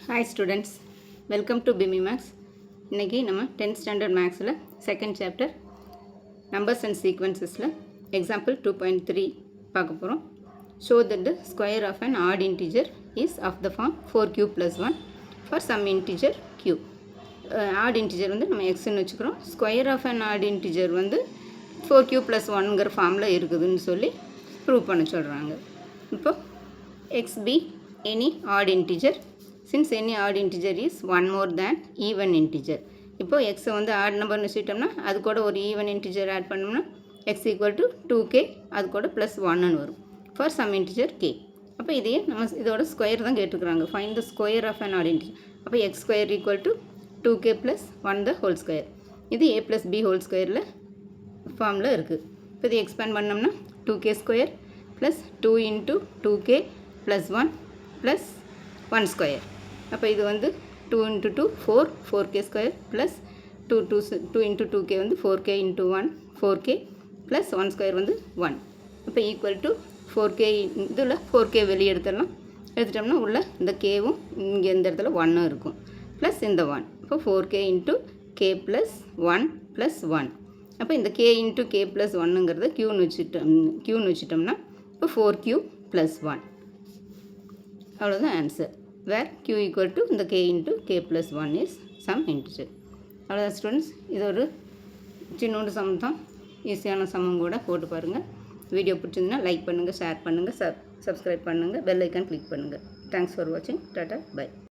Hi students, welcome to BIMI Max. இன்னைக்கு நம்ம 10th standard Maxல second chapter numbers and sequencesல example 2.3 பார்க்க போகிறோம். Show that the square of an odd integer is of the form 4q plus 1 for some integer q. Odd integer வந்து நம்ம xன்னு வச்சுக்கிறோம். Square of an odd integer வந்து 4q plus 1ங்கிற ஃபார்மில் இருக்குதுன்னு சொல்லி prove பண்ண சொல்கிறாங்க. இப்போ x be any odd integer since any odd integer is one more than even integer. இப்போ x வந்து odd நம்பர்னு வச்சுட்டோம்னா அது கூட ஒரு even integer ஆட் பண்ணோம்னா x equal to 2k அது கூட ப்ளஸ் 1ன்னு வரும் for some integer k. அப்போ இதையே நம்ம இதோட ஸ்கொயர் தான் கேட்டுக்கிறாங்க. find the square of an odd integer. அப்போ x square equal to 2k plus 1 the whole square. இது a plus b whole squareல ஃபார்மில் இருக்குது. இப்போ இதை எக்ஸ்பேண்ட் பண்ணோம்னா 2k square plus 2 into 2k plus 1 plus 1 square. அப்போ இது வந்து 2 into 2 4 4k square plus 2 into 2k வந்து 4k into 1 4k plus 1 square வந்து 1. அப்போ ஈக்குவல் டு 4k இதில் 4k வெளியே எடுத்துட்டோம்னா உள்ள இந்த கேவும் இங்கே இந்த இடத்துல 1 இருக்கும் ப்ளஸ் இந்த 1. அப்போ 4k into k plus 1 plus 1. அப்போ இந்த k into k plus 1ங்கிறத க்யூன்னு வச்சுட்டோம்னா இப்போ 4q plus 1 அவ்வளோதான் answer. Where q equal to இந்த k into k plus 1 is some integer. அவ்வளோதான் ஸ்டூடெண்ட்ஸ், இது ஒரு சின்னோண்டு சம் தான், ஈஸியான சம்மம் கூட போட்டு பாருங்கள். வீடியோ பிடிச்சிருந்தா லைக் பண்ணுங்கள், ஷேர் பண்ணுங்கள், சப்ஸ்கிரைப் பண்ணுங்கள், பெல் ஐக்கான் கிளிக் பண்ணுங்கள். தேங்க்ஸ் ஃபார் வாட்சிங். Tata by.